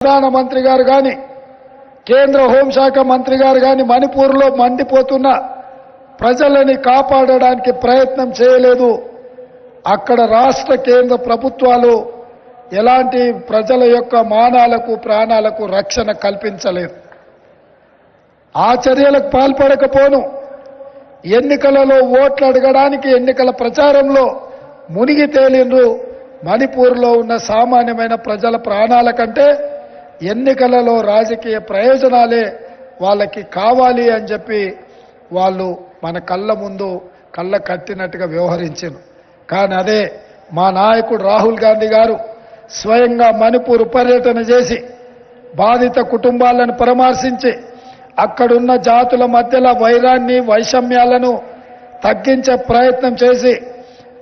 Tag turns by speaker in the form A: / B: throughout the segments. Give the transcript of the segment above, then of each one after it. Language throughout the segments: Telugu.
A: ప్రధానమంత్రి గారు కానీ కేంద్ర హోంశాఖ మంత్రి గారు కానీ మణిపూర్లో మండిపోతున్న ప్రజలని కాపాడడానికి ప్రయత్నం చేయలేదు. అక్కడ రాష్ట్ర కేంద్ర ప్రభుత్వాలు ఎలాంటి ప్రజల యొక్క మానాలకు ప్రాణాలకు రక్షణ కల్పించలేదు. ఆ చర్యలకు పాల్పడకపోను ఎన్నికలలో ఓట్లు అడగడానికి ఎన్నికల ప్రచారంలో మునిగి తేలిండ్రు. మణిపూర్లో ఉన్న సామాన్యమైన ప్రజల ప్రాణాల కంటే ఎన్నికలలో రాజకీయ ప్రయోజనాలే వాళ్ళకి కావాలి అని చెప్పి వాళ్ళు మన కళ్ళ ముందు కళ్ళ కట్టినట్టుగా వ్యవహరించారు. కానీ అదే మా నాయకుడు రాహుల్ గాంధీ గారు స్వయంగా మణిపూర్ పర్యటన చేసి బాధిత కుటుంబాలను పరామర్శించి అక్కడున్న జాతుల మధ్యలో వైరాన్ని వైషమ్యాలను తగ్గించే ప్రయత్నం చేసి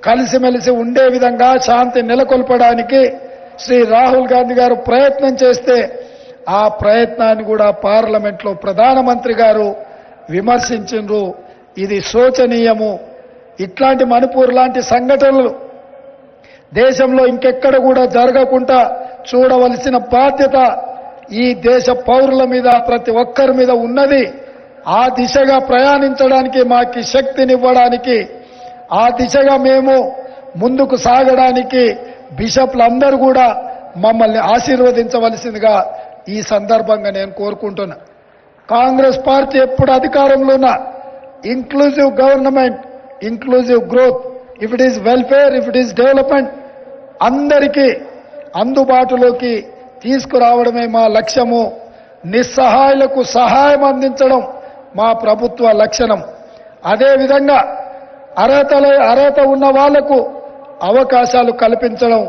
A: కలిసిమెలిసి ఉండే విధంగా శాంతి నెలకొల్పడానికి శ్రీ రాహుల్ గాంధీ గారు ప్రయత్నం చేస్తే ఆ ప్రయత్నాన్ని కూడా పార్లమెంట్లో ప్రధానమంత్రి గారు విమర్శించిండ్రు. ఇది శోచనీయము. ఇట్లాంటి మణిపూర్ లాంటి సంఘటనలు దేశంలో ఇంకెక్కడ కూడా జరగకుండా చూడవలసిన బాధ్యత ఈ దేశ పౌరుల మీద ప్రతి ఒక్కరి మీద ఉన్నది. ఆ దిశగా ప్రయాణించడానికి మాకు శక్తినివ్వడానికి ఆ దిశగా మేము ముందుకు సాగడానికి బిషప్లందరూ కూడా మమ్మల్ని ఆశీర్వదించవలసిందిగా ఈ సందర్భంగా నేను కోరుకుంటున్నా. కాంగ్రెస్ పార్టీ ఎప్పుడు అధికారంలో ఉన్న inclusive government, inclusive growth, if it is welfare, if it is development అందరికీ అందుబాటులోకి తీసుకురావడమే మా లక్ష్యము. నిస్సహాయులకు సహాయం అందించడం మా ప్రభుత్వ లక్షణం. అదేవిధంగా అర్హత ఉన్న వాళ్లకు అవకాశాలు కల్పించడం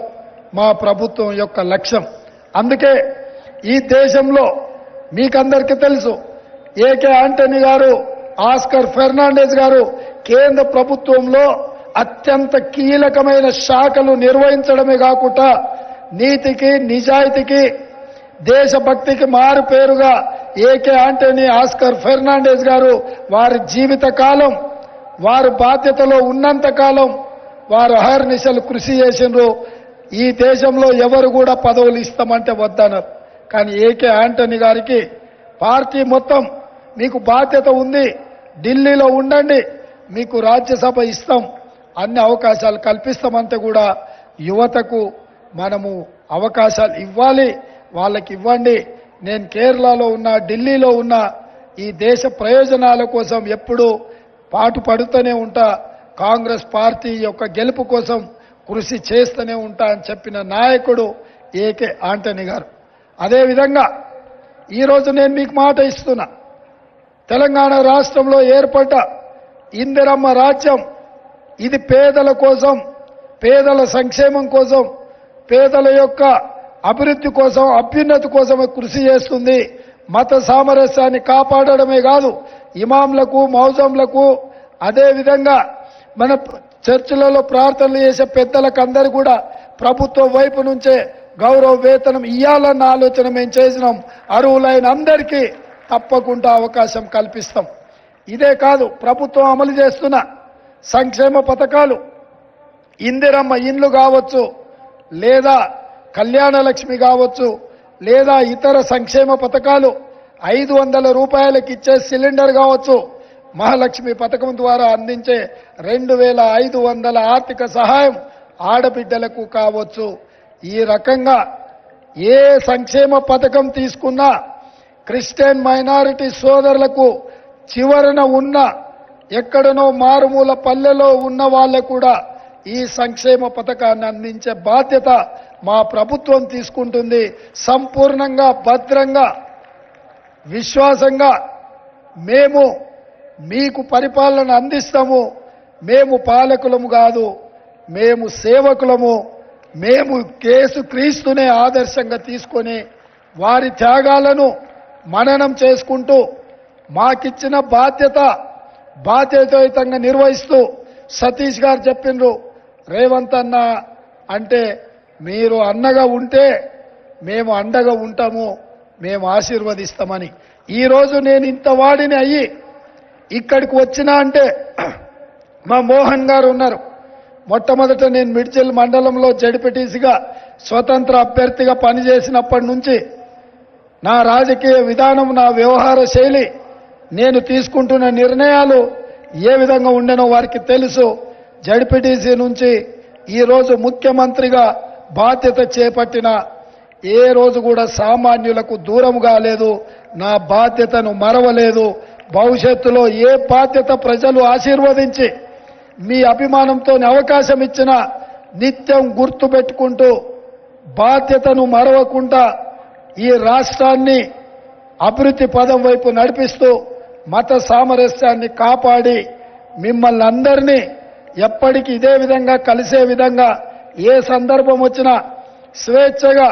A: మా ప్రభుత్వం యొక్క లక్ష్యం. అందుకే ఈ దేశంలో మీకందరికీ తెలుసు ఏకే ఆంటనీ గారు, ఆస్కర్ ఫెర్నాండెస్ గారు కేంద్ర ప్రభుత్వంలో అత్యంత కీలకమైన శాఖలు నిర్వహించడమే కాకుండా నీతికి నిజాయితీకి దేశభక్తికి మారు పేరుగా ఏకే ఆంటనీ, ఆస్కర్ ఫెర్నాండెస్ గారు వారి జీవిత కాలం వారు బాధ్యతలో ఉన్నంత కాలం వారు అహర్నిశలు కృషి చేసిండ్రు. ఈ దేశంలో ఎవరు కూడా పదవులు ఇస్తామంటే వద్దన్నారు. కానీ ఏకే ఆంటనీ గారికి పార్టీ మొత్తం మీకు బాధ్యత ఉంది, ఢిల్లీలో ఉండండి, మీకు రాజ్యసభ ఇస్తాం, అన్ని అవకాశాలు కల్పిస్తామంటే కూడా యువతకు మనము అవకాశాలు ఇవ్వాలి, వాళ్ళకి ఇవ్వండి. నేను కేరళలో ఉన్నా, ఢిల్లీలో ఉన్నా ఈ దేశ ప్రయోజనాల కోసం ఎప్పుడూ పాటుపడుతూనే ఉంటా. కాంగ్రెస్ పార్టీ యొక్క గెలుపు కోసం కృషి చేస్తూనే ఉంటా అని చెప్పిన నాయకుడు ఏకే ఆంటనీ గారు. అదేవిధంగా ఈరోజు నేను మీకు మాట ఇస్తున్నా, తెలంగాణ రాష్ట్రంలో ఏర్పడ్డ ఇందిరమ్మ రాజ్యం ఇది పేదల కోసం, పేదల సంక్షేమం కోసం, పేదల యొక్క అభివృద్ధి కోసం, అభ్యున్నతి కోసమే కృషి చేస్తుంది. మత సామరస్యాన్ని కాపాడడమే కాదు, ఇమాంలకు మౌజంలకు అదేవిధంగా మన చర్చిలలో ప్రార్థనలు చేసే పెద్దలకు అందరూ కూడా ప్రభుత్వం వైపు నుంచే గౌరవ వేతనం ఇవ్వాలన్న ఆలోచన మేము చేసినాం. అర్హులైన అందరికీ తప్పకుండా అవకాశం కల్పిస్తాం. ఇదే కాదు, ప్రభుత్వం అమలు చేస్తున్న సంక్షేమ పథకాలు ఇందిరమ్మ ఇండ్లు కావచ్చు, లేదా కళ్యాణ లక్ష్మి కావచ్చు, లేదా ఇతర సంక్షేమ పథకాలు 500 రూపాయలకి ఇచ్చే సిలిండర్ కావచ్చు, మహాలక్ష్మి పథకం ద్వారా అందించే 2500 ఆర్థిక సహాయం ఆడబిడ్డలకు కావచ్చు. ఈ రకంగా ఏ సంక్షేమ పథకం తీసుకున్నా క్రిస్టియన్ మైనారిటీ సోదరులకు చివరన ఉన్న ఎక్కడనో మారుమూల పల్లెలో ఉన్న వాళ్ళకు కూడా ఈ సంక్షేమ పథకాన్ని అందించే బాధ్యత మా ప్రభుత్వం తీసుకుంటుంది. సంపూర్ణంగా భద్రంగా విశ్వాసంగా మేము మీకు పరిపాలన అందిస్తాము. మేము పాలకులము కాదు, మేము సేవకులము. మేము యేసుక్రీస్తునే ఆదర్శంగా తీసుకొని వారి త్యాగాలను మననం చేసుకుంటూ మాకిచ్చిన బాధ్యతాయుతంగా నిర్వహిస్తూ సతీష్ గారు చెప్పిండ్రు, రేవంత్ అన్న అంటే మీరు అన్నగా ఉంటే మేము అండగా ఉంటాము, మేము ఆశీర్వదిస్తామని. ఈరోజు నేను ఇంత వాడిని అయ్యి ఇక్కడికి వచ్చినా అంటే మా మోహన్ గారు ఉన్నారు. మొట్టమొదట నేను మిడ్చల్ మండలంలో జడ్పీటీసీగా స్వతంత్ర అభ్యర్థిగా పనిచేసినప్పటి నుంచి నా రాజకీయ విధానం, నా వ్యవహార శైలి, నేను తీసుకుంటున్న నిర్ణయాలు ఏ విధంగా ఉండేనో వారికి తెలుసు. జడ్పీటీసీ నుంచి ఈరోజు ముఖ్యమంత్రిగా బాధ్యత చేపట్టిన ఏ రోజు కూడా సామాన్యులకు దూరం కాలేదు, నా బాధ్యతను మరవలేదు. భవిష్యత్తులో ఏ బాధ్యత ప్రజలు ఆశీర్వదించి మీ అభిమానంతో అవకాశం ఇచ్చినా నిత్యం గుర్తు పెట్టుకుంటూ బాధ్యతను మరవకుండా ఈ రాష్ట్రాన్ని అభివృద్ధి పదం వైపు నడిపిస్తూ మత సామరస్యాన్ని కాపాడి మిమ్మల్ని అందరినీ ఎప్పటికీ ఇదే విధంగా కలిసే విధంగా ఏ సందర్భం వచ్చినా స్వేచ్ఛగా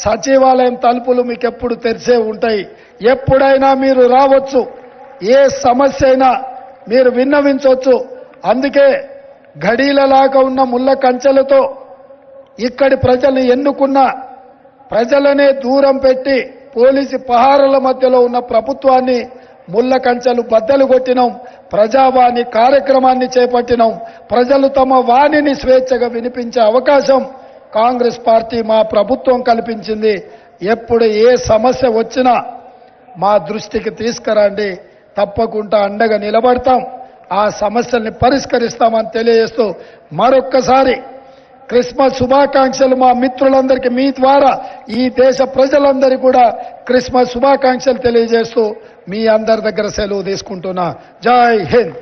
A: సచివాలయం తలుపులు మీకు ఎప్పుడు తెరిసే ఉంటాయి. ఎప్పుడైనా మీరు రావచ్చు, ఏ సమస్య అయినా మీరు విన్నవించవచ్చు. అందుకే ఘడీలలాగా ఉన్న ముళ్ళ కంచెలతో ఇక్కడి ప్రజల్ని ఎన్నుకున్న ప్రజలనే దూరం పెట్టి పోలీసు పహారాల మధ్యలో ఉన్న ప్రభుత్వాన్ని ముళ్ళ కంచెలు బద్దలు కొట్టినాం. ప్రజావాణి కార్యక్రమాన్ని చేపట్టినాం. ప్రజలు తమ వాణిని స్వేచ్ఛగా వినిపించే అవకాశం కాంగ్రెస్ పార్టీ మా ప్రభుత్వం కల్పించింది. ఎప్పుడు ఏ సమస్య వచ్చినా మా దృష్టికి తీసుకురండి, తప్పకుండా అండగా నిలబడతాం, ఆ సమస్యల్ని పరిష్కరిస్తామని తెలియజేస్తూ మరొక్కసారి క్రిస్మస్ శుభాకాంక్షలు మా మిత్రులందరికీ మీ ద్వారా ఈ దేశ ప్రజలందరికీ కూడా క్రిస్మస్ శుభాకాంక్షలు తెలియజేస్తూ మీ అందరి దగ్గర సెలవు తీసుకుంటున్నా. జై హింద్.